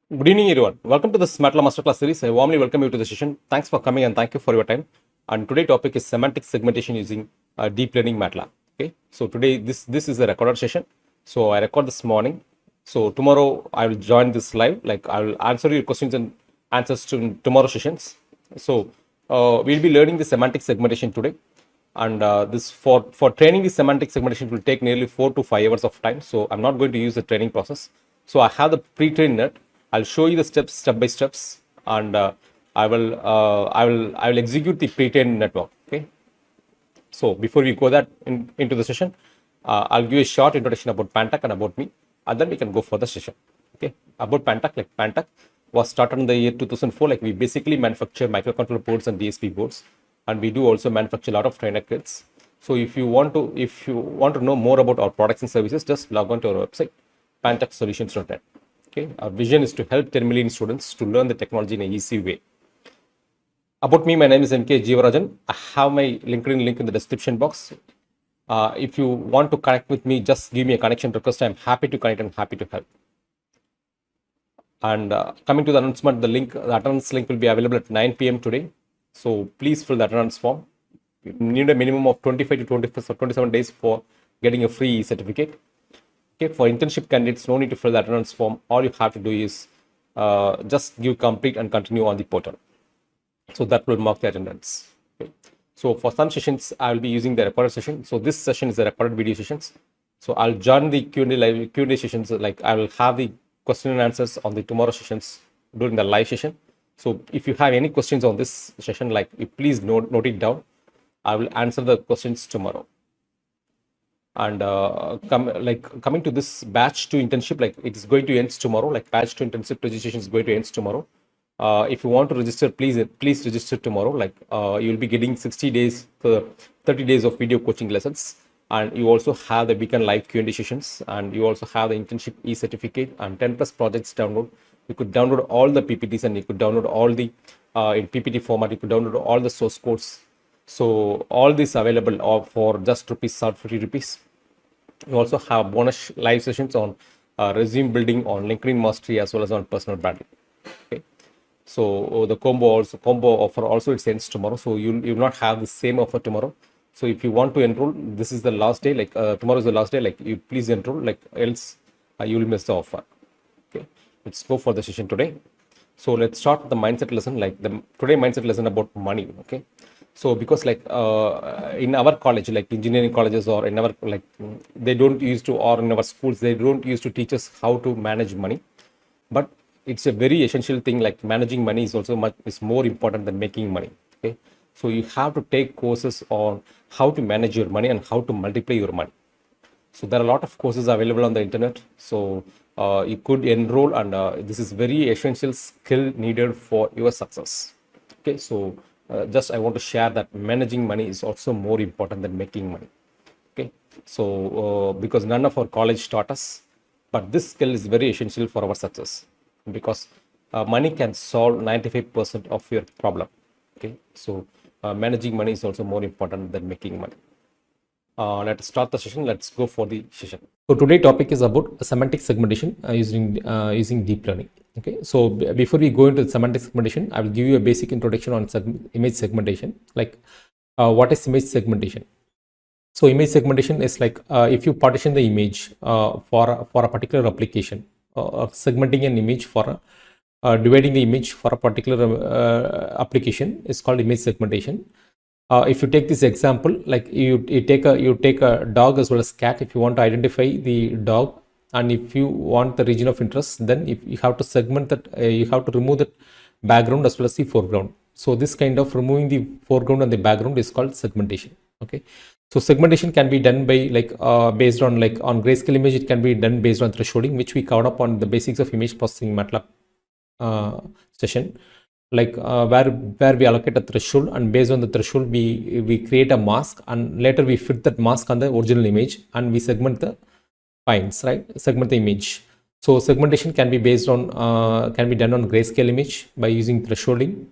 Good evening, everyone. Welcome to this Matlab Masterclass series. I warmly welcome you to the session. Thanks for coming and thank you for your time. And today's topic is semantic segmentation using deep learning Matlab. Okay. So today this is a recorded session. So I record this morning. So tomorrow I will join this live. Like I will answer your questions and answers to tomorrow sessions. So we'll be learning the semantic segmentation today. And this for training the semantic segmentation will take nearly 4 to 5 hours of time. So I'm not going to use the training process. So I have the pre-trained net. I'll show you the steps step by steps, and I will execute the pre-trained network. Okay. So before we go into the session, I'll give a short introduction about Pantech and about me, and then we can go for the session. Okay. About Pantech, like Pantech was started in the year 2004. Like we basically manufacture microcontroller boards and DSP boards, and we do also manufacture a lot of trainer kits. So if you want to know more about our products and services, just log on to our website, pantechsolutions.net. Okay. Our vision is to help 10 million students to learn the technology in an easy way. About me, my name is MK Jeevarajan. I have my LinkedIn link in the description box. If you want to connect with me, just give me a connection request. I'm happy to connect and happy to help. And coming to the announcement, the attendance link will be available at 9 p.m. today. So please fill the attendance form. You need a minimum of 25 to 27 days for getting a free certificate. Okay, for internship candidates, no need to fill the attendance form. All you have to do is just give complete and continue on the portal. So that will mark the attendance. Okay. So for some sessions, I will be using the recorded session. So this session is the recorded video sessions. So I'll join the Q&A sessions. Like I will have the question and answers on the tomorrow sessions during the live session. So if you have any questions on this session, like you please note it down. I will answer the questions tomorrow. And coming to this batch 2 internship, like it is going to end tomorrow. Like batch 2 internship registration is going to end tomorrow. If you want to register, please register tomorrow. Like you will be getting 60 days, 30 days of video coaching lessons, and you also have the weekend live Q&A sessions, and you also have the internship e-certificate and 10 plus projects download. You could download all the PPTs, and you could download all the in PPT format. You could download all the source codes. So all this available for just ₹50. You also have bonus live sessions on resume building, on LinkedIn mastery, as well as on personal branding. Okay. So the combo offer also it ends tomorrow. So you will not have the same offer tomorrow. So if you want to enroll, this is the last day. Like tomorrow is the last day. Like you please enroll. Like else you will miss the offer. Okay. Let's go for the session today. So let's start with the mindset lesson. Like today mindset lesson about money. Okay. So because like in our college, like engineering colleges, or in our they don't used to, or in our schools, they don't used to teach us how to manage money. But it's a very essential thing. Like managing money is also is more important than making money. Okay. So you have to take courses on how to manage your money and how to multiply your money. So there are a lot of courses available on the internet. So you could enroll, and this is very essential skill needed for your success. Okay. So just I want to share that managing money is also more important than making money. Okay. So because none of our college taught us, but this skill is very essential for our success, because money can solve 95% of your problem. Okay. So managing money is also more important than making money. Let's start the session. Let's go for the session. So today's topic is about semantic segmentation using deep learning. Okay. So before we go into semantic segmentation, I will give you a basic introduction on image segmentation. Like what is image segmentation? So image segmentation is like if you partition the image for a particular application, segmenting an image for dividing the image for a particular application is called image segmentation. If you take this example, like you take a dog as well as cat. If you want to identify the dog, and if you want the region of interest, then if you have to segment that, you have to remove the background as well as the foreground. So this kind of removing the foreground and the background is called segmentation. Okay. So segmentation can be done by based on on grayscale image. It can be done based on thresholding, which we covered up on the basics of image processing Matlab session. Where we allocate a threshold, and based on the threshold we create a mask, and later we fit that mask on the original image, and we segment the points, right? Segment the image. So segmentation can be based on can be done on grayscale image by using thresholding.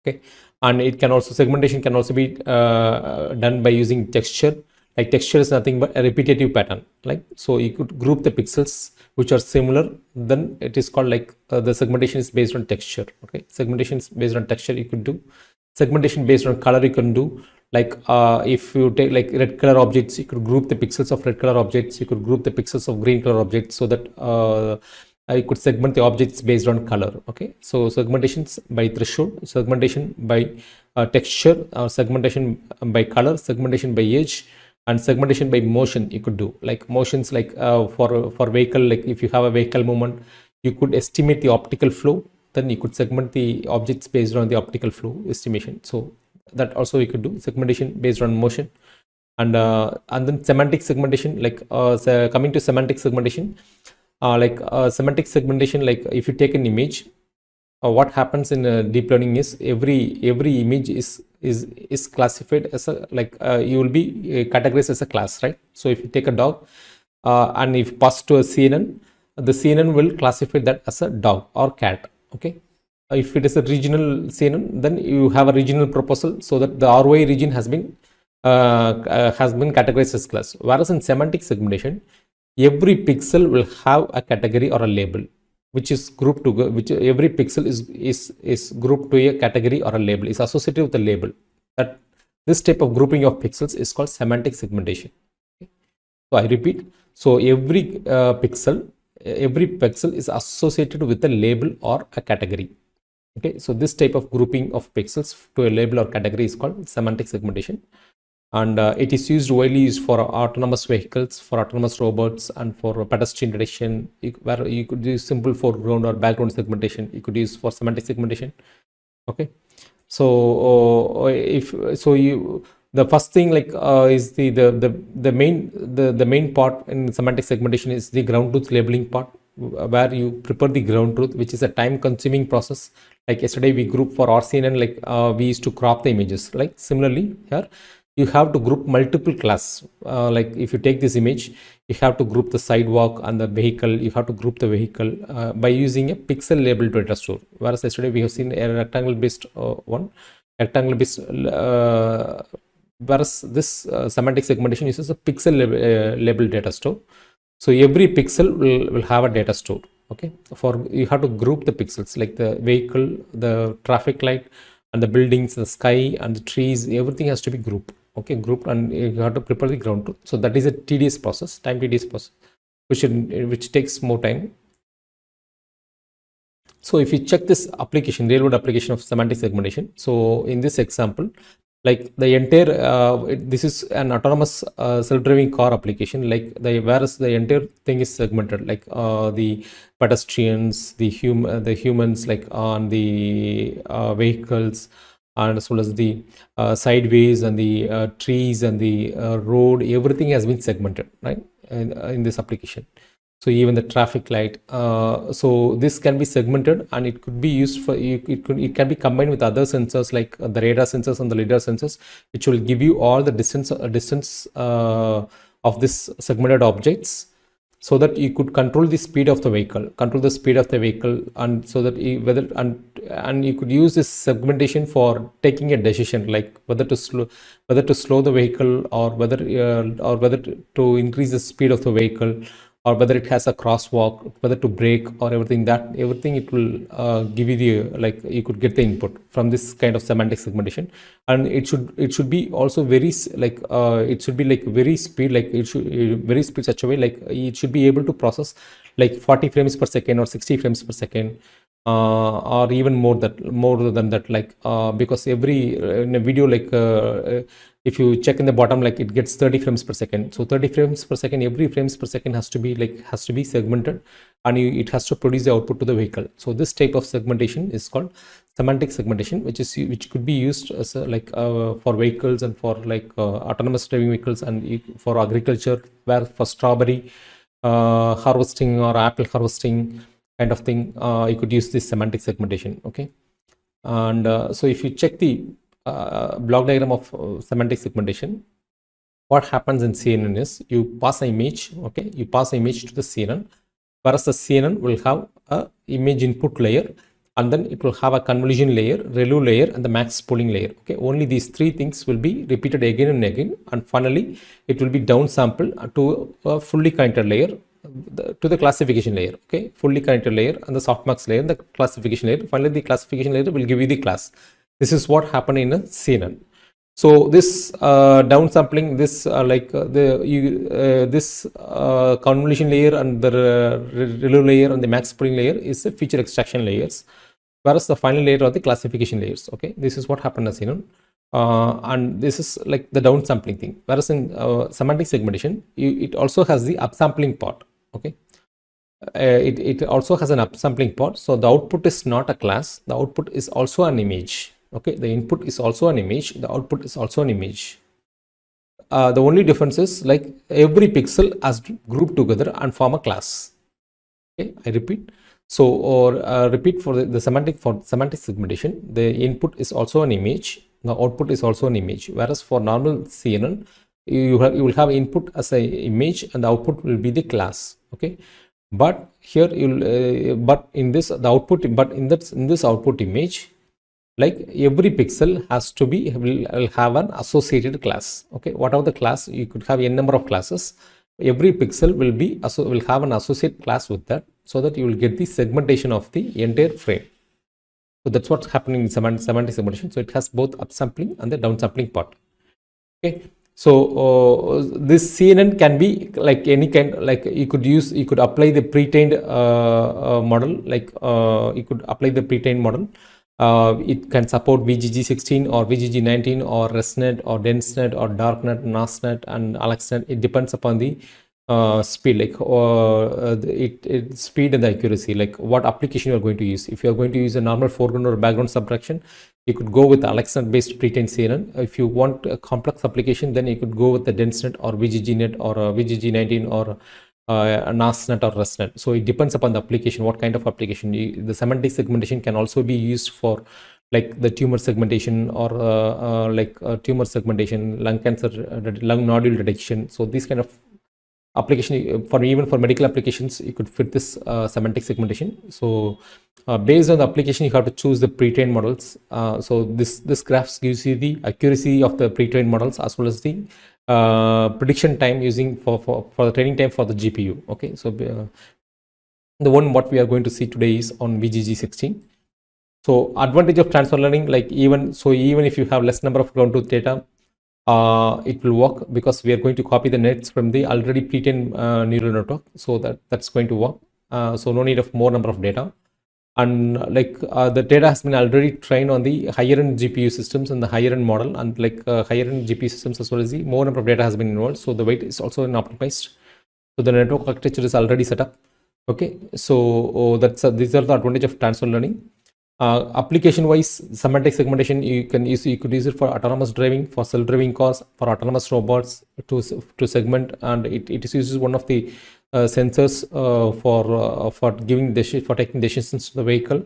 Okay. And it can also segmentation can also be done by using texture. Like texture is nothing but a repetitive pattern. Like, so you could group the pixels which are similar, then it is called like the segmentation is based on texture. Okay, segmentation is based on texture. You could do segmentation based on color. You can do like if you take like red color objects, you could group the pixels of red color objects. You could group the pixels of green color objects, so that you could segment the objects based on color. Okay, so segmentations by threshold, segmentation by texture, segmentation by color, segmentation by edge, and segmentation by motion. You could do like motions, like for vehicle, like if you have a vehicle movement, you could estimate the optical flow, then you could segment the objects based on the optical flow estimation. So that also you could do segmentation based on motion. And then semantic segmentation, like coming to semantic segmentation, semantic segmentation, like if you take an image, what happens in deep learning is every image is classified as a like you will be categorized as a class, right? So if you take a dog and if pass to a CNN, the CNN will classify that as a dog or cat. Okay, if it is a regional CNN, then you have a regional proposal, so that the ROI region has been categorized as class. Whereas in semantic segmentation, every pixel will have a category or a label, which is grouped to which every pixel is grouped to a category or a label, is associated with a label. That this type of grouping of pixels is called semantic segmentation. Okay. So I repeat, so every pixel is associated with a label or a category. Okay, so this type of grouping of pixels to a label or category is called semantic segmentation. And it is widely used for autonomous vehicles, for autonomous robots, and for pedestrian detection, where you could use simple foreground or background segmentation. You could use for semantic segmentation. Okay, so if so you the first thing like is the main part in semantic segmentation is the ground truth labeling part, where you prepare the ground truth, which is a time consuming process. Like yesterday we grouped for RCNN, like we used to crop the images. Like similarly here, you have to group multiple class. Like if you take this image, you have to group the sidewalk and the vehicle. You have to group the vehicle by using a pixel label data store. Whereas yesterday we have seen a rectangle based whereas this semantic segmentation uses a pixel label data store. So every pixel will have a data store. Okay, for you have to group the pixels, like the vehicle, the traffic light, and the buildings, the sky, and the trees. Everything has to be grouped. Okay, grouped, and you have to prepare the ground truth. So that is a tedious process, tedious process, which takes more time. So if you check this application, real world application of semantic segmentation, so in this example, like the entire this is an autonomous self-driving car application. Like whereas the entire thing is segmented, like the pedestrians, the humans, like on the vehicles, and as well as the sideways and the trees and the road. Everything has been segmented, right, in this application. So even the traffic light. So this can be segmented, and it could be used for it can be combined with other sensors, like the radar sensors and the lidar sensors, which will give you all the distance of this segmented objects, so that you could control the speed of the vehicle, and so that and you could use this segmentation for taking a decision, like whether to slow the vehicle, or whether to increase the speed of the vehicle, or whether it has a crosswalk, whether to brake, or everything it will give you the, like you could get the input from this kind of semantic segmentation. And it should be also very like it should be like very speed, like it should very speed such a way, like it should be able to process like 40 frames per second or 60 frames per second, or even more than that, like because every in a video, like if you check in the bottom, like it gets 30 frames per second. So 30 frames per second, every frames per second has to be segmented, and it has to produce the output to the vehicle. So this type of segmentation is called semantic segmentation, which could be used as for vehicles, and for like autonomous driving vehicles, and for agriculture, where for strawberry harvesting or apple harvesting kind of thing, you could use this semantic segmentation. Okay, and so if you check the block diagram of semantic segmentation, what happens in CNN is you pass an image. Okay, you pass an image to the CNN, whereas the CNN will have a image input layer, and then it will have a convolution layer, ReLU layer, and the max pooling layer. Okay, only these three things will be repeated again and again, and finally it will be downsampled to a fully connected layer, to the classification layer. Okay, fully connected layer and the softmax layer, and the classification layer. Finally, the classification layer will give you the class. This is what happened in a CNN. So this downsampling, this this convolution layer and the ReLU layer and the max pooling layer is the feature extraction layers, whereas the final layer are the classification layers. Okay, this is what happened as and this is like the downsampling thing. Whereas in semantic segmentation, it also has the upsampling part. Okay, it also has an upsampling part. So the output is not a class. The output is also an image. Okay, the input is also an image. The output is also an image. The only difference is like every pixel has grouped together and form a class. Okay, I repeat. So, or repeat for the semantic segmentation, the input is also an image. The output is also an image. Whereas for normal CNN, you will have input as an image and the output will be the class. Okay, but here but in this the output, but in this output image, like every pixel has to be will have an associated class. Okay, whatever the class, you could have n number of classes. Every pixel will have an associate class with that, so that you will get the segmentation of the entire frame. So that's what's happening in semantic segmentation. So it has both upsampling and the downsampling part. Okay, so this CNN can be like any kind, like you could apply the pre-trained model, like you could apply the pre-trained model. It can support VGG16 or VGG19 or ResNet or DenseNet or DarkNet, NASNet, and AlexNet. It depends upon the speed, like speed and the accuracy, like what application you are going to use. If you are going to use a normal foreground or background subtraction, you could go with AlexNet based pre-trained CNN. If you want a complex application, then you could go with the DenseNet or VGGNet or VGG19 or NASNet or ResNet. So it depends upon the application, what kind of application. The semantic segmentation can also be used for like the tumor segmentation or tumor segmentation, lung cancer, lung nodule detection. So these kind of application, for even for medical applications, you could fit this semantic segmentation. So based on the application, you have to choose the pre-trained models. So this graphs gives you the accuracy of the pre-trained models as well as the prediction time using for the training time for the GPU. Okay, so the one what we are going to see today is on VGG16. So advantage of transfer learning, like even if you have less number of ground truth data, it will work because we are going to copy the nets from the already pre-trained neural network. So that's going to work. So no need of more number of data. And like the data has been already trained on the higher end GPU systems and the higher end model, and like higher end GPU systems as well as the more number of data has been involved. So the weight is also optimized. So the network architecture is already set up. Okay, so these are the advantage of transfer learning. Application wise, semantic segmentation you could use it for autonomous driving, for self-driving cars, for autonomous robots to segment, and it uses one of the sensors for taking decisions to the vehicle.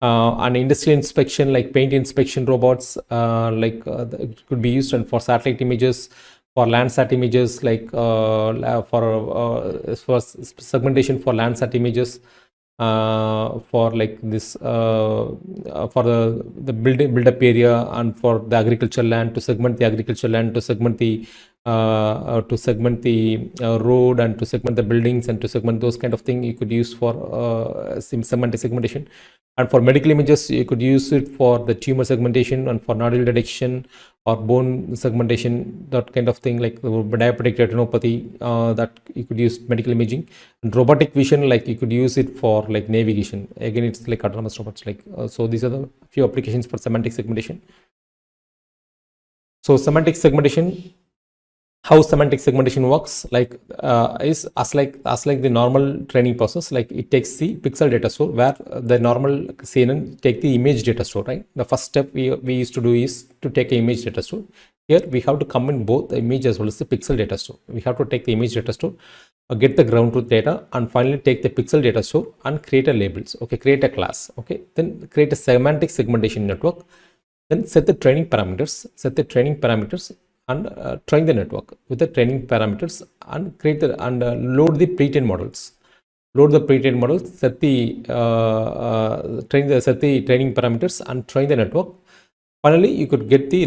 And industrial inspection, like paint inspection robots, it could be used, and for satellite images, for Landsat images, like for segmentation for Landsat images, for like this for the build up area, and for the agricultural land, to segment the agricultural land, to segment the road, and to segment the buildings, and to segment those kind of thing you could use for semantic segmentation. And for medical images, you could use it for the tumor segmentation and for nodule detection or bone segmentation, that kind of thing, like diabetic retinopathy, that you could use medical imaging. And robotic vision, like you could use it for like navigation. Again, it's like autonomous robots. Like so, these are the few applications for semantic segmentation. So semantic segmentation, how semantic segmentation works, like is as like the normal training process. Like it takes the pixel data store, where the normal CNN take the image data store, right? The first step we used to do is to take an image data store. Here we have to combine both the image as well as the pixel data store. We have to take the image data store, get the ground truth data, and finally take the pixel data store and create a labels. Okay, create a class. Okay, then create a semantic segmentation network. Then set the training parameters. And train the network with the training parameters, and create and load the pre-trained models. load the pre-trained model, set the training parameters, and train the network. Finally, you could get the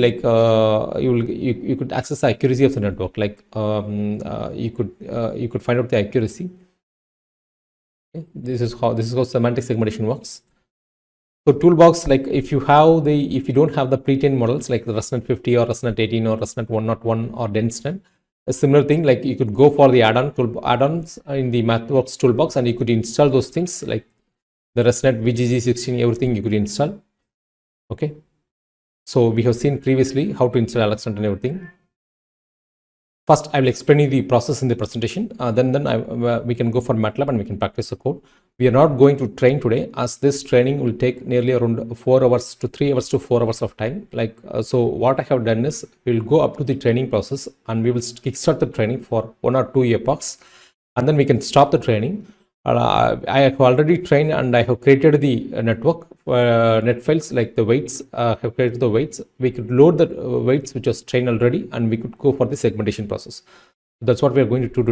you could access the accuracy of the network. You could find out the accuracy. Okay? This is how semantic segmentation works. So toolbox, like if you don't have the pre-trained models like the ResNet 50 or ResNet 18 or ResNet 101 or DenseNet, a similar thing, like you could go for the add-ons in the Mathworks toolbox, and you could install those things like the ResNet VGG16, everything you could install. Okay. So we have seen previously how to install Alexander and everything. First, I will explain you the process in the presentation. Then we can go for Matlab and we can practice the code. We are not going to train today, as this training will take nearly around 4 hours to 3 hours to 4 hours of time. So what I have done is we'll go up to the training process and we will kickstart the training for 1 or 2 epochs, and then we can stop the training. I have already trained and I have created the network net files, like the weights. Have created the weights. We could load the weights which was trained already, and we could go for the segmentation process. That's what we are going to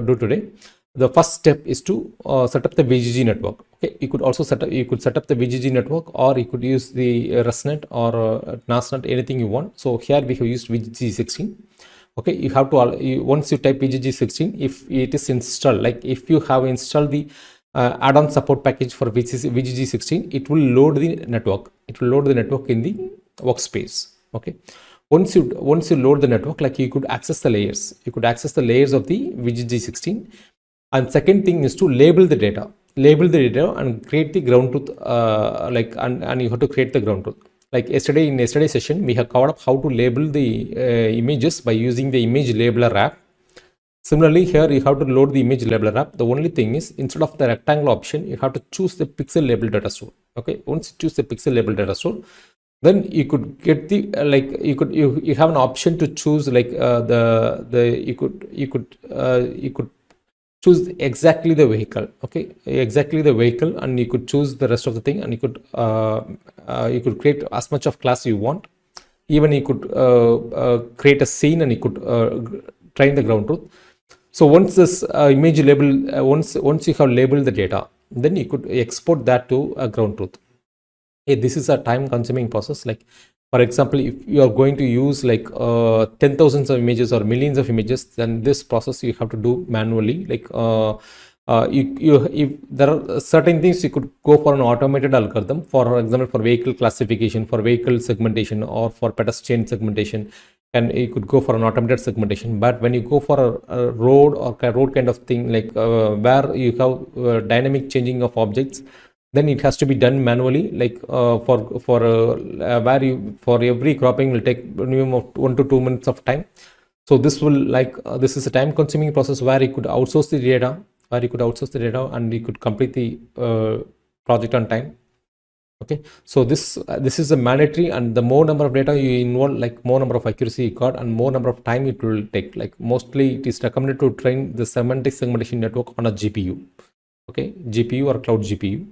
do today. The first step is to set up the VGG network. Okay, you could also set up the VGG network, or you could use the ResNet or NASNet, anything you want. So here we have used VGG16. Okay, you have to once you type VGG16, if it is installed, like if you have installed the add-on support package for VGG16, it will load the network. It will load the network in the workspace. Okay, once you load the network, like you could access the layers. You could access the layers of the VGG16. And second thing is to label the data. Label the data and create the ground truth. And you have to create the ground truth. Like in yesterday's session, we have covered up how to label the images by using the image labeler app. Similarly, here you have to load the image labeler app. The only thing is, instead of the rectangle option, you have to choose the pixel label data store. Okay, once you choose the pixel label data store, then you could get the you have an option to choose you could choose exactly the vehicle. Okay, exactly the vehicle, and you could choose the rest of the thing, and you could create as much of class you want. Even you could create a scene, and you could train the ground truth. So once this image label, once you have labeled the data, then you could export that to a ground truth. Hey, this is a time consuming process. Like, for example, if you are going to use like 10,000s of images or millions of images, then this process you have to do manually. Like if there are certain things, you could go for an automated algorithm, for example, for vehicle classification, for vehicle segmentation, or for pedestrian segmentation, and you could go for an automated segmentation. But when you go for a road or a road kind of thing, like where you have dynamic changing of objects, then it has to be done manually. Like for every cropping will take minimum of 1 to 2 minutes of time. So this is a time consuming process where you could outsource the data, and you could complete the project on time. Okay, so this is a mandatory, and the more number of data you involve, like more number of accuracy you got, and more number of time it will take. Like mostly it is recommended to train the semantic segmentation network on a GPU. Okay, GPU or cloud GPU.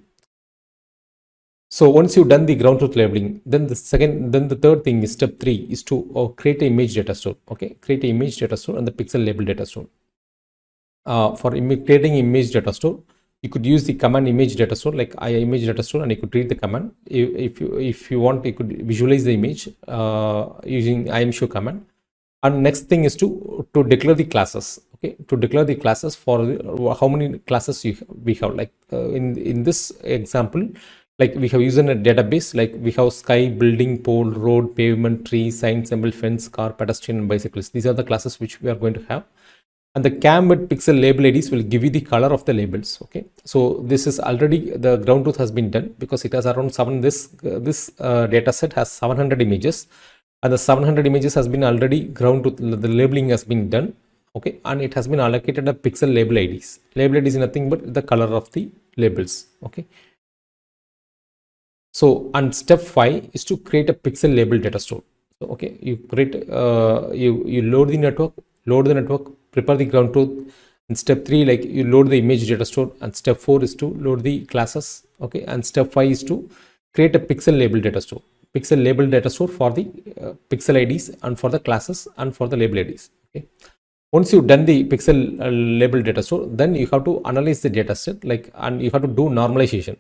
So once you've done the ground truth labeling, then the third thing is step 3 is to create an image data store. Okay, create an image data store and the pixel label data store. For creating image data store, you could use the command image data store, like image data store, and you could read the command. If you want, you could visualize the image using imshow command. And next thing is to declare the classes. Okay, to declare the classes for how many classes we have. Like in this example, like we have used in a database, like we have sky, building, pole, road, pavement, tree, sign, symbol, fence, car, pedestrian, and bicyclist. These are the classes which we are going to have. And the cam with pixel label IDs will give you the color of the labels. Okay, so this is already, the ground truth has been done, because it has around 7. This data set has 700 images, and the 700 images has been already ground truth. The labeling has been done. Okay, and it has been allocated a pixel label IDs. Label ID is nothing but the color of the labels. Okay. So, and step 5 is to create a pixel label data store. So, okay, you create, you load the network, prepare the ground truth. And step 3, like you load the image data store. And step 4 is to load the classes. Okay, and step 5 is to create a pixel label data store. Pixel label data store for the pixel IDs and for the classes and for the label IDs. Okay. Once you've done the pixel label data store, then you have to analyze the data set, and you have to do normalization.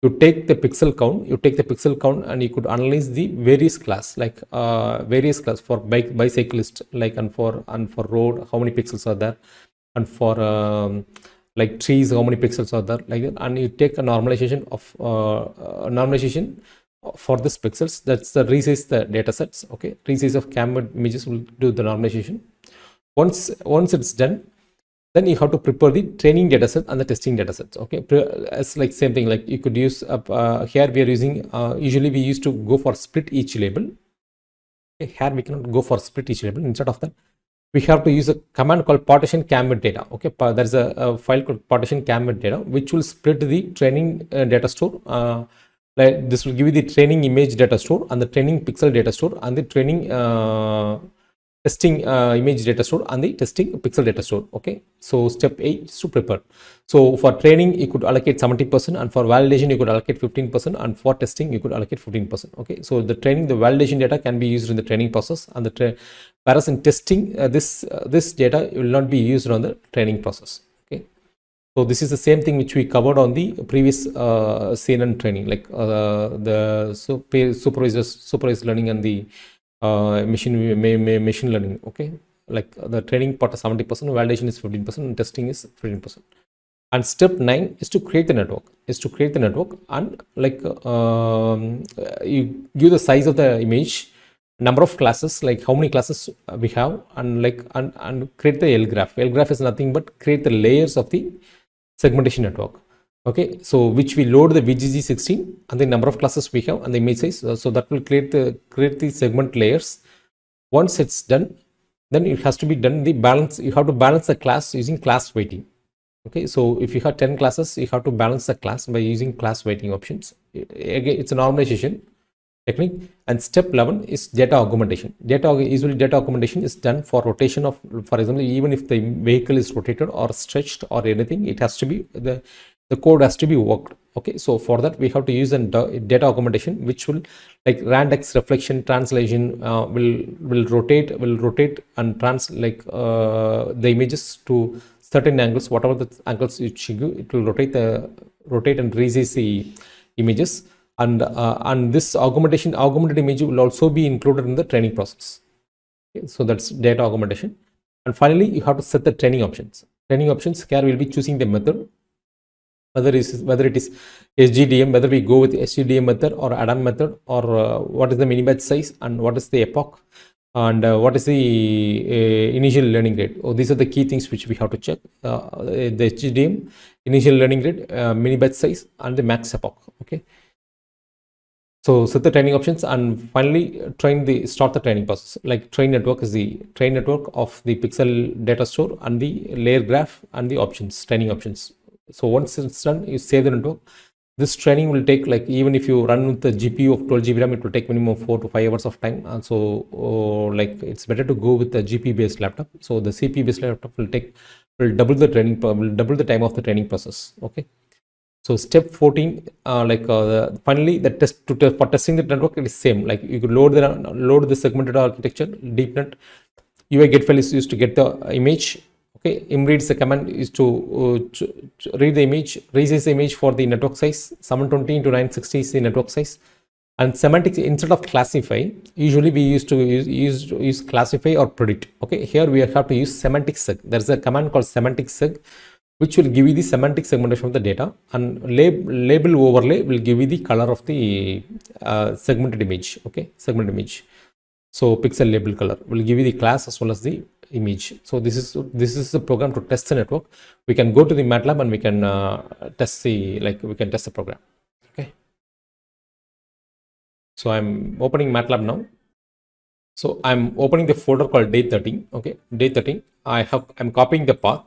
You take the pixel count, and you could analyze the various class, various class for bicyclist, and for road, how many pixels are there, and for trees, how many pixels are there, like that. And you take a normalization for this pixels. That's the resize the data sets. Okay, resize of camera images will do the normalization. Once it's done, then you have to prepare the training data set and the testing data sets. Okay, it's like same thing. Like you could use here we are using usually we used to go for split each label. Okay, here we cannot go for split each label. Instead of that, we have to use a command called partition cam with data. Okay, there's a file called partition cam with data, which will split the training data store. Like this will give you the training image data store and the training pixel data store and the training testing image data store and the testing pixel data store. Okay, so step 8 is to prepare. So for training you could allocate 70%, and for validation you could allocate 15%, and for testing you could allocate 15%. Okay, so the validation data can be used in the training process, and whereas in testing this data will not be used on the training process. Okay, so this is the same thing which we covered on the previous CNN training, like the supervised learning and the machine learning. Okay, like the training part is 70%, validation is 15%, and testing is 15%. And step 9 is to create the network. And you give the size of the image, number of classes, like how many classes we have, and create the L graph. L graph is nothing but create the layers of the segmentation network. Okay, so which we load the VGG16 and the number of classes we have and the image size. So that will create the segment layers. Once it's done, then it has to be done the balance. You have to balance the class using class weighting. Okay, so if you have 10 classes, you have to balance the class by using class weighting options. Again, it's a normalization technique. And step 11 is data augmentation. Usually data augmentation is done for rotation of, for example, even if the vehicle is rotated or stretched or anything, it has to be the code has to be worked. Okay, so for that we have to use a data augmentation, which will, like, randex reflection translation, will rotate and the images to certain angles, whatever the angles you choose, it will rotate and resize the images. And this augmented image will also be included in the training process. Okay, so that's data augmentation. And finally, you have to set the training options. Here we'll be choosing the method, whether it is SGDM, whether we go with the SGDM method or add-on method, or what is the mini batch size, and what is the epoch, and what is the initial learning rate. These are the key things which we have to check. The SGDM, initial learning rate, mini batch size, and the max epoch. Okay, so set the training options, and finally start the training process. Like train network is the train network of the pixel data store and the layer graph and the training options. So once it's done, you save the network. This training will take, like, even if you run with the GPU of 12 GB RAM, it will take minimum 4 to 5 hours of time. And so it's better to go with the GPU based laptop. So the CPU based laptop will double the time of the training process. Okay. So step 14, finally the for testing the network, it is same. Like you could load the segmented architecture, deepnet. UI get file is used to get the image. Okay, imread is the command is to read the image, resize the image for the network size. 720 into 960 is the network size. And semantics, instead of classify, usually we used to use classify or predict. Okay, here we have to use semantic seg. There's a command called semantic seg, which will give you the semantic segmentation of the data, and label overlay will give you the color of the segmented image. Okay, segmented image. So pixel label color will give you the class as well as the image. So this is the program to test the network. We can go to the Matlab and we can test the program. Okay. So I'm opening Matlab now. So I'm opening the folder called day 13. Okay, day 13. I'm copying the path.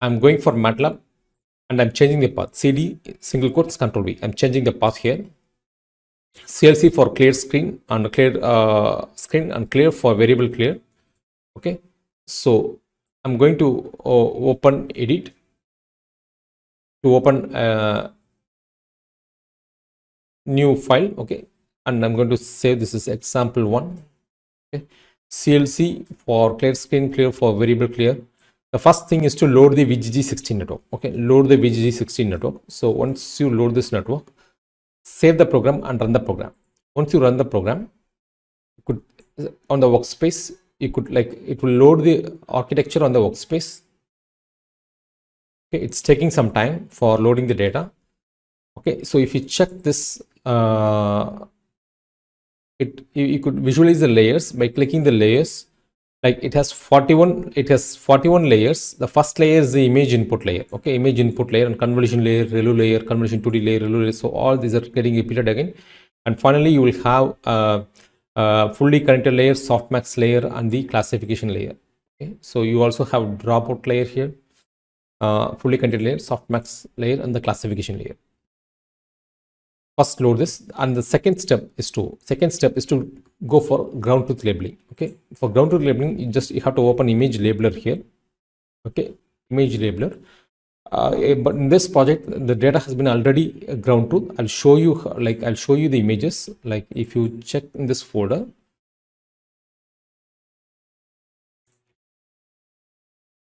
I'm going for Matlab and I'm changing the path. CD single quotes Control V. I'm changing the path here. CLC for clear screen and clear for variable clear. Okay, so I'm going to open edit to open a new file. Okay, and I'm going to save this as example1. Okay, CLC for clear screen, clear for variable clear. The first thing is to load the VGG16 network. Okay, load the VGG16 network. So once you load this network, save the program and run the program. Once you run the program, you could on the workspace, you could it will load the architecture on the workspace. Okay, it's taking some time for loading the data. Okay, so if you check this, you could visualize the layers by clicking the layers. Like it has 41 layers. The first layer is the image input layer. Okay, image input layer and convolution layer, ReLU layer, convolution 2D layer, ReLU layer. So all these are getting repeated again. And finally, you will have fully connected layer, softmax layer, and the classification layer. Okay, so you also have dropout layer here, fully connected layer, softmax layer, and the classification layer. First load this, and the second step is to go for ground truth labeling. Okay, for ground truth labeling, you have to open image labeler here. Okay, image labeler. But in this project, the data has been already ground truth. I'll show you the images. Like if you check in this folder.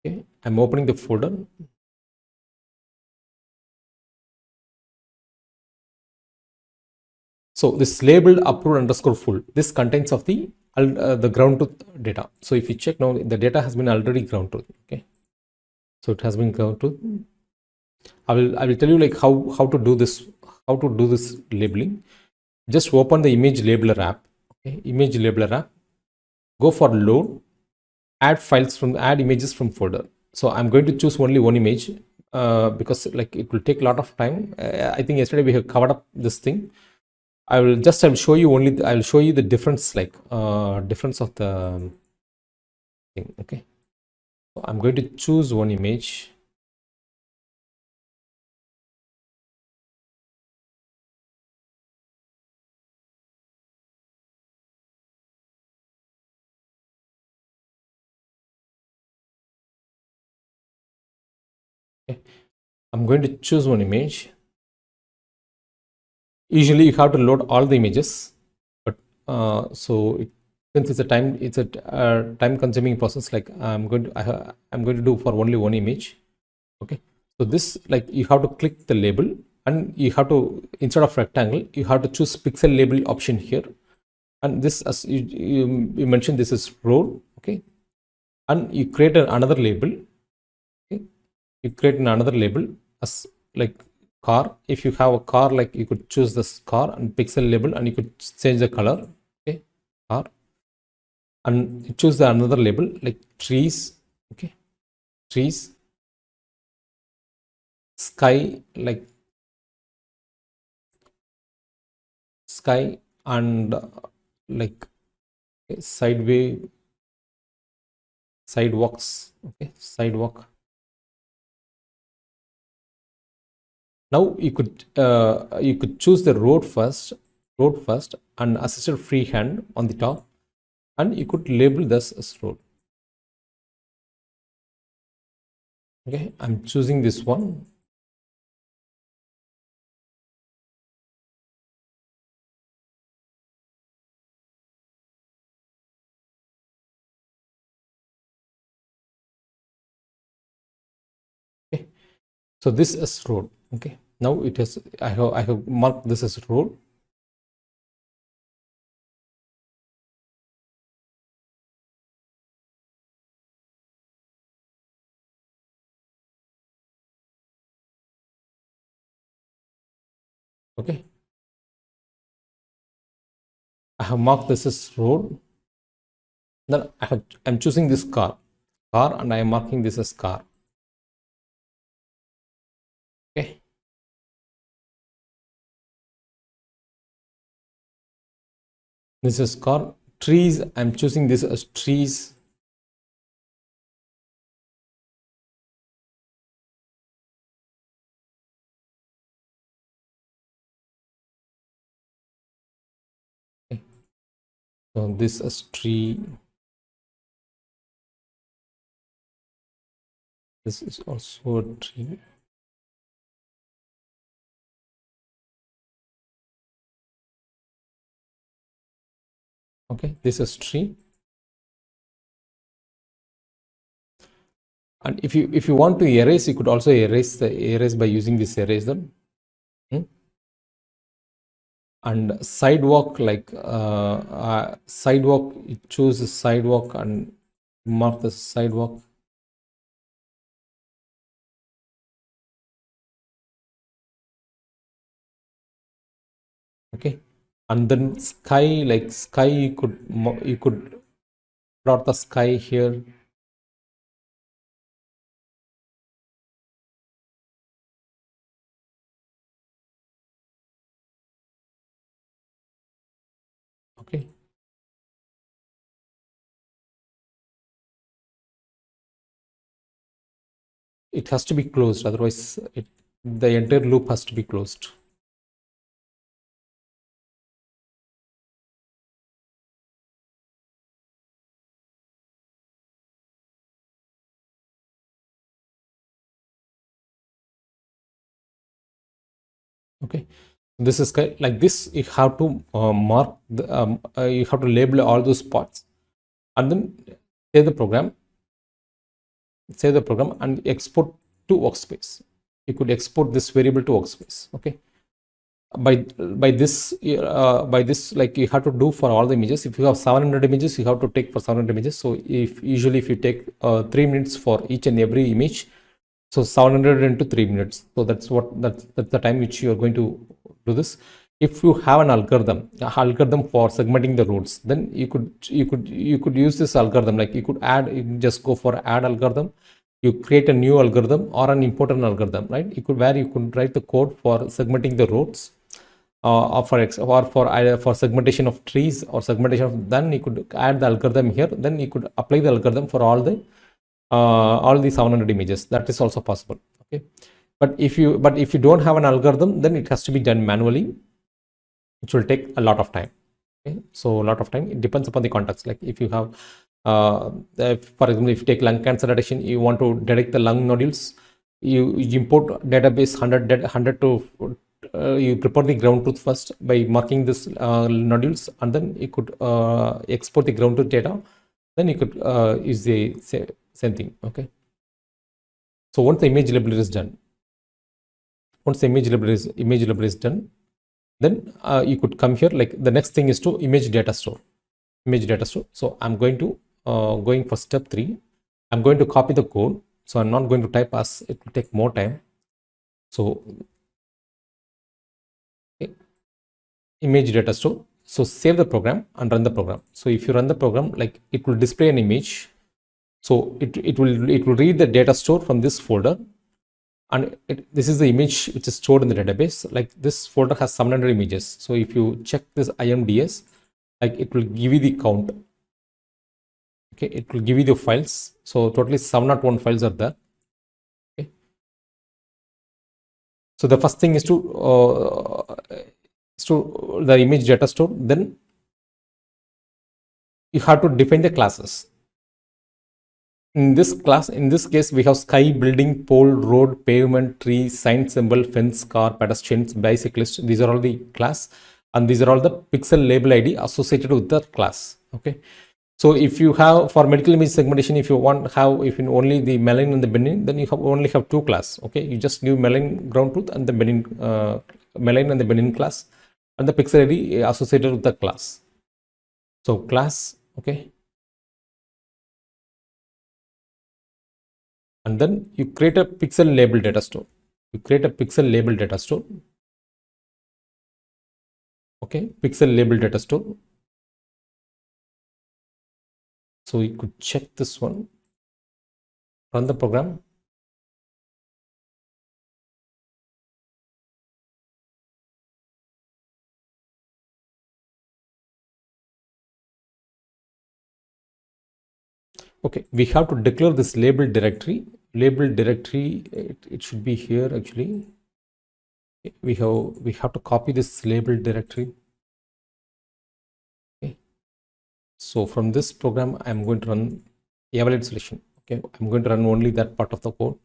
Okay, I'm opening the folder. So this labeled approved underscore full, this contains of the ground truth data. So if you check now, the data has been already ground truth. Okay, so it has been ground truth. I will tell you like how to do this labeling. Just open the image labeler app. Okay, image labeler app. Go for load. Add images from folder. So I'm going to choose only one image because like it will take a lot of time. I think yesterday we have covered up this thing. I'll show you the difference, like difference of the thing. Okay, so I'm going to choose one image. Okay, I'm going to choose one image. Usually you have to load all the images, but since it's a time consuming process, like I'm going to do for only one image. Okay, so this, like, you have to click the label, and you have to, instead of rectangle, you have to choose pixel label option here, and this, as you mentioned, this is row. Okay, and you create another label. Okay, you create another label as like car. If you have a car, like, you could choose this car and pixel label, and you could change the color. Okay, car, and you choose the another label like trees. Okay, trees, sky, like sky, and like sideway, sidewalks. Okay, sidewalk. Now you could choose the road first, and assisted freehand on the top, and you could label this as road. Okay, I'm choosing this one. Okay, so this is road. Okay, now it is, I have marked this as road. Okay, I have marked this as road. Then I'm choosing this car, and I am marking this as car. Okay, this is car. Trees, I'm choosing this as trees. Okay, so this is tree. This is also a tree. Okay, this is tree. And if you want to erase, you could also erase by using this eraser. And sidewalk, like sidewalk, you choose the sidewalk and mark the sidewalk. Okay, and then sky, like sky, you could plot the sky here. Okay, it has to be closed, otherwise the entire loop has to be closed. Okay, this is like this. You have to mark you have to label all those spots, and then save the program, and export to workspace. You could export this variable to workspace. Okay, by this, like you have to do for all the images. If you have 700 images, you have to take for 700 images. So if you take 3 minutes for each and every image, so 700 into 3 minutes, so that's the time which you are going to do this. If you have an algorithm for segmenting the roads, then you could use this algorithm. Like you could just go for add algorithm, you create a new algorithm or an important algorithm, right? You could write the code for segmenting the roads, or for segmentation of trees, or segmentation of, then you could add the algorithm here. Then you could apply the algorithm for all the 700 images. That is also possible. Okay, but if you don't have an algorithm, then it has to be done manually, which will take a lot of time. Okay, so a lot of time, it depends upon the context. Like if you have for example, if you take lung cancer detection, you want to detect the lung nodules, you import database 100 to you prepare the ground truth first by marking this nodules, and then you could export the ground truth data. Then you could use the same thing. Okay, so once the image library is done, done, then you could come here. Like the next thing is to image data store. So I'm going to going for step 3. I'm going to copy the code. So I'm not going to type, as it will take more time. So okay, image data store. So save the program and run the program. So if you run the program, like it will display an image. So it will read the data store from this folder, and this is the image which is stored in the database. Like this folder has 700 images. So if you check this IMDS, like it will give you the count. Okay, it will give you the files. So totally 701 files are there. Okay, so the first thing is to the image data store. Then you have to define the classes. In this case, we have sky, building, pole, road, pavement, tree, sign, symbol, fence, car, pedestrians, bicyclist. These are all the class, and these are all the pixel label ID associated with the class. Okay, so if you have for medical image segmentation, if you only the Melin and the Benin, then you only have 2 class. Okay, you just give Melin ground truth and the Benin Melin and the Benin class, and the pixel ID associated with the class. So class, okay, and then you create a pixel label data store. Okay, pixel label data store. So you could check this one, run the program. Okay, we have to declare this label directory. It should be here actually. We have to copy this label directory. Okay, so from this program, I'm going to run evaluate solution. Okay, I'm going to run only that part of the code.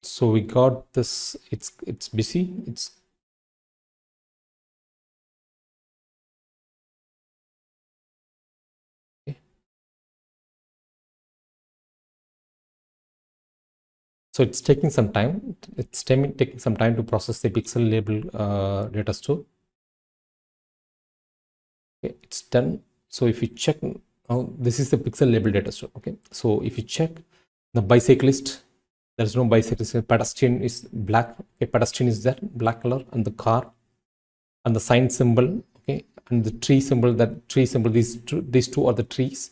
So we got this. It's busy. It's So it's taking some time. It's taking some time to process the pixel label data store. Okay, it's done. So if you check now, this is the pixel label data store. Okay, so if you check the bicyclist, there's no bicyclist. Pedestrian is black. Okay, pedestrian is there, black color, and the car, and the sign symbol. Okay, and the tree symbol. That tree symbol. These two are the trees,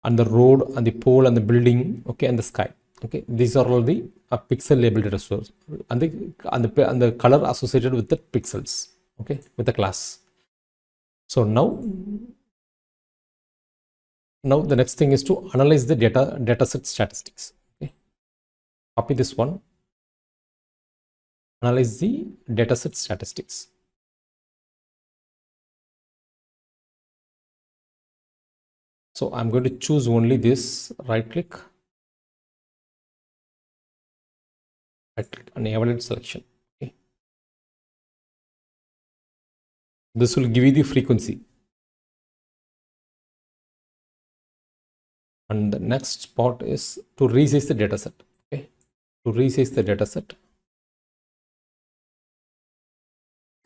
and the road, and the pole, and the building. Okay, and the sky. Okay, these are all the pixel label data stores, and the color associated with the pixels. Okay, with the class. So now the next thing is to analyze the dataset statistics. Okay, copy this one. Analyze the dataset statistics. So I'm going to choose only this. Right click and evaluate selection. Okay, this will give you the frequency. And the next part is to resize the dataset. Okay, to resize the dataset.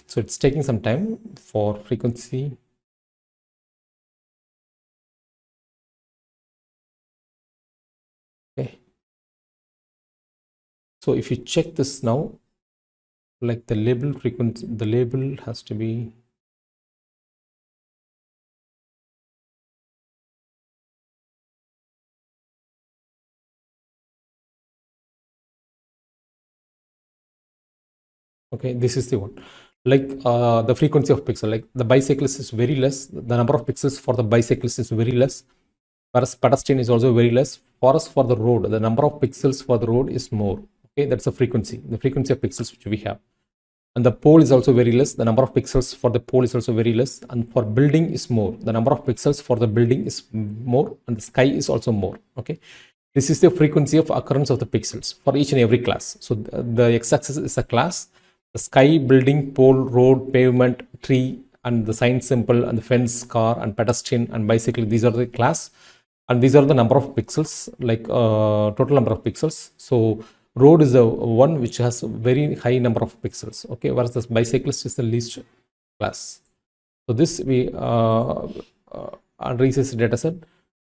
So it's taking some time for frequency. Okay, so if you check this now, like the label frequency, the label has to be okay. This is the one, like the frequency of pixel, like the bicyclist is very less. The number of pixels for the bicyclist is very less, whereas pedestrian is also very less. For us, for the road, the number of pixels for the road is more. Okay, that's the frequency of pixels which we have. And the pole is also very less. The number of pixels for the pole is also very less. And for building is more. The number of pixels for the building is more, and the sky is also more. Okay, this is the frequency of occurrence of the pixels for each and every class. So the x-axis is a class. The sky, building, pole, road, pavement, tree, and the sign symbol, and the fence, car, and pedestrian, and bicycle. These are the class, and these are the number of pixels, like total number of pixels. So road is the one which has a very high number of pixels. Okay, whereas the bicyclist is the least class. So this we resize the data set,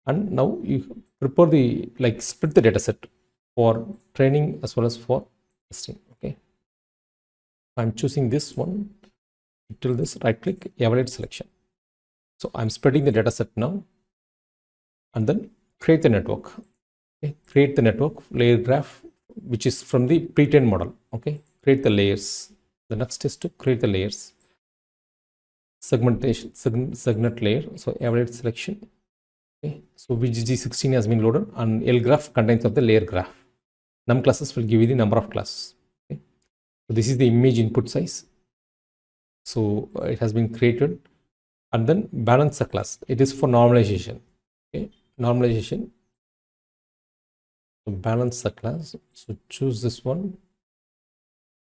and now you prepare the split the data set for training as well as for testing. Okay, I'm choosing this one. Till this, right click, evaluate selection. So I'm spreading the data set now, and then create the network. Okay, create the network layer graph, which is from the pre-trained model. Okay, create the layers. The next is to create the layers. Segmentation, segment layer. So evaluate selection. Okay, so VGG16 has been loaded, and L graph contains of the layer graph. Num classes will give you the number of classes. Okay, so this is the image input size. So it has been created, and then balance the class. It is for normalization. Okay, normalization. So balance the class. So choose this one.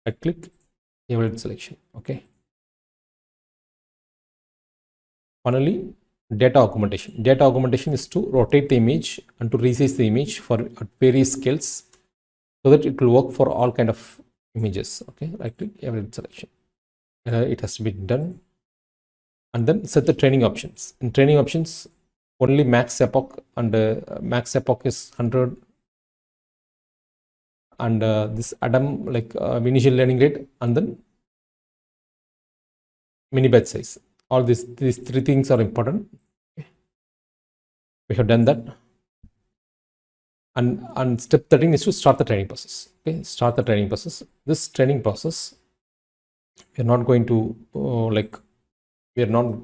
I click evaluate selection. Okay. Finally, data augmentation. Data augmentation is to rotate the image and to resize the image for at various scales, so that it will work for all kind of images. Okay, right click evaluate selection. It has to be done, and then set the training options. In training options, only max epoch, and max epoch is 100, and this Adam initial learning rate, and then mini batch size. All these three things are important. Okay. We have done that, and step 13 is to start the training process. Okay, start the training process. This training process, we are not going to we are not.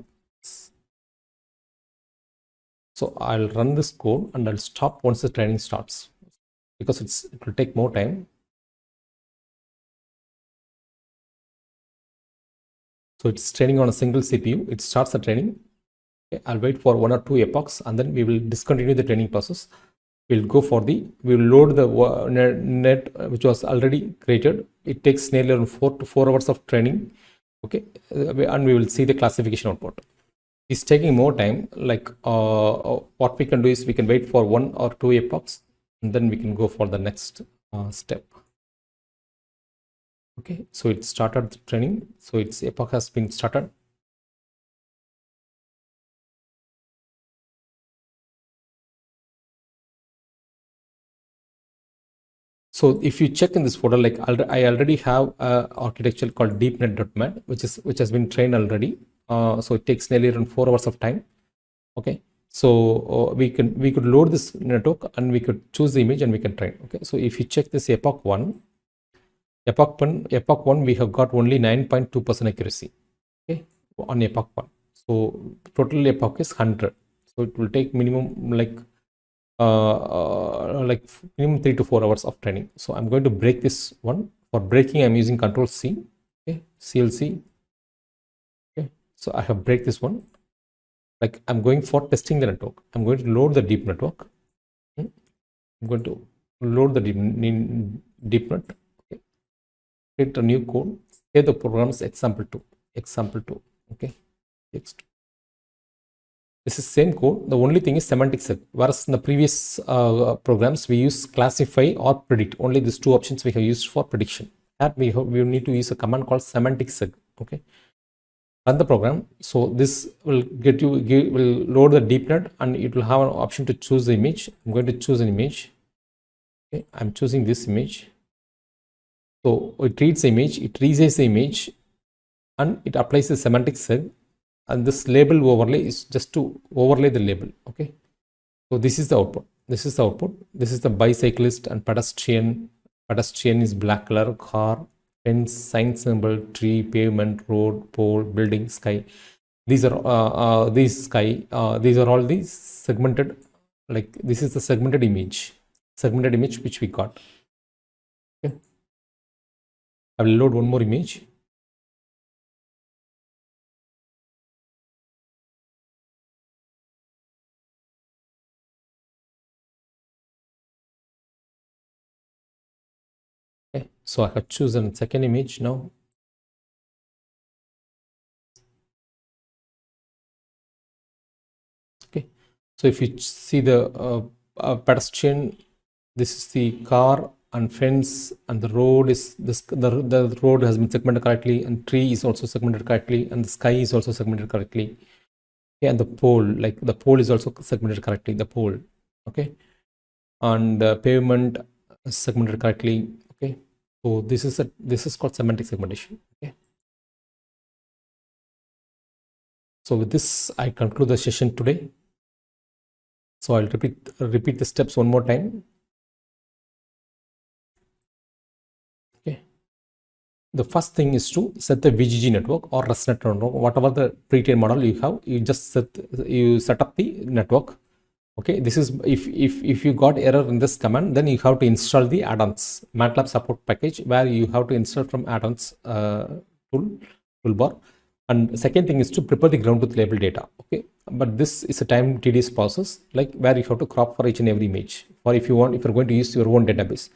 So I'll run this code and I'll stop once the training starts, because it will take more time. So it's training on a single CPU. It starts the training. Okay, I'll wait for 1 or 2 epochs, and then we will discontinue the training process. We will load the net which was already created. It takes nearly around 4 to 4 hours of training. Okay, and we will see the classification output. It's taking more time. What we can do is we can wait for 1 or 2 epochs, and then we can go for the next step. Okay, so it started the training. So its epoch has been started. So if you check in this folder, like I already have a architecture called deepnet.mat, which has been trained already. So it takes nearly around 4 hours of time. Okay, so we could load this network and we could choose the image and we can train. Okay, so if you check this epoch one, we have got only 9.2% accuracy. Okay, on epoch one. So total epoch is 100. So it will take minimum like minimum 3 to 4 hours of training. So I'm going to break this one. For breaking, I'm using Control C. Okay, CLC. Okay, so I have break this one. Like I'm going for testing the network. I'm going to load the deep network. I'm going to load the deep net. Okay, create a new code. Here the program is example2. Okay, next. This is same code. The only thing is semantic seg. Whereas in the previous programs, we use classify or predict. Only these two options we have used for prediction. That we need to use a command called semantic seg. Okay, run the program. So this will will load the deep net and it will have an option to choose the image. I'm going to choose an image. Okay, I'm choosing this image. So it reads the image, it resizes the image, and it applies the semantic seg. And this label overlay is just to overlay the label. Okay, so this is the output. This is the bicyclist and pedestrian. Pedestrian is black color, car, fence, sign symbol, tree, pavement, road, pole, building, sky. These are these are all these segmented. Like this is the segmented image which we got. Okay, I will load one more image. Okay, so I have chosen second image now. Okay, so if you see the pedestrian, this is the car and fence, and the road is this. The road has been segmented correctly, and tree is also segmented correctly, and the sky is also segmented correctly. Okay, and the pole, like the pole is also segmented correctly. The pole, okay, and the pavement is segmented correctly. Okay, so this is called semantic segmentation. Okay, so with this, I conclude the session today. So I'll repeat the steps one more time. Okay. The first thing is to set the VGG network or ResNet network, whatever the pre-trained model you have, you set up the network. Okay, this is if you got error in this command, then you have to install the add-ons Matlab support package, where you have to install from add-ons toolbar. And second thing is to prepare the ground truth label data. Okay, but this is a time tedious process, like where you have to crop for each and every image, or if you're going to use your own database.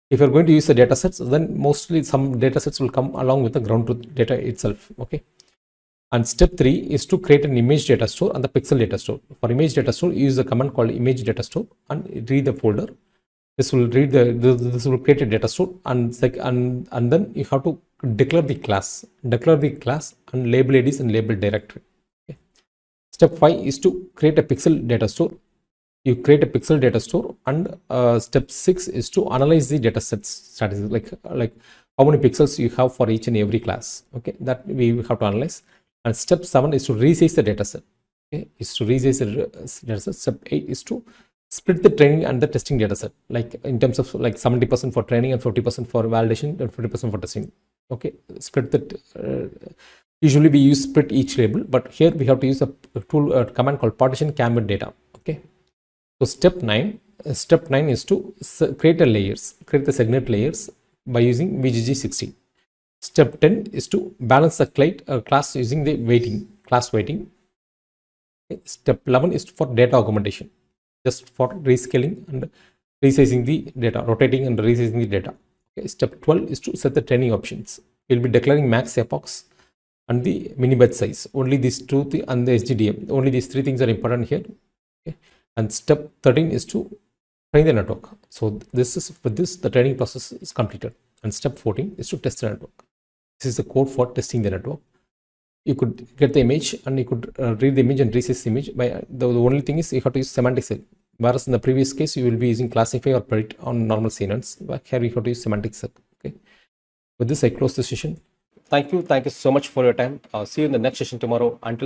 If you're going to use the data sets, then mostly some data sets will come along with the ground truth data itself. Okay, and step 3 is to create an image data store and the pixel data store. For image data store, use the command called image data store and read the folder. This will create a data store, and then you have to declare the class and label IDs and label directory. Okay. Step 5 is to create a pixel data store. You create a pixel data store, and step 6 is to analyze the data sets strategy, like how many pixels you have for each and every class. Okay, that we have to analyze. And step 7 is to resize the data set. Okay, is to resize the data set. Step 8 is to split the training and the testing data set, like in terms of like 70% for training and 50% for validation and 50% for testing. Okay, split that. Usually we use split each label, but here we have to use a command called partition camera data. Okay, so step 9 is to create the segment layers by using VGG16. Step 10 is to balance the class using the class weighting. Okay. Step 11 is for data augmentation, just for rescaling and resizing the data, rotating and resizing the data. Okay. Step 12 is to set the training options. We'll be declaring max epochs and the mini batch size. Only these two and the SGDM. Only these three things are important here. Okay. And step 13 is to train the network. So this is with this the training process is completed, and step 14 is to test the network. This is the code for testing the network. You could get the image and you could read the image and resize the image. By the only thing is you have to use semantic segmentation. Whereas in the previous case you will be using classify or predict on normal CNNs, but here you have to use semantic segmentation. Okay. With this I close the session. Thank you so much for your time. See you in the next session tomorrow. Until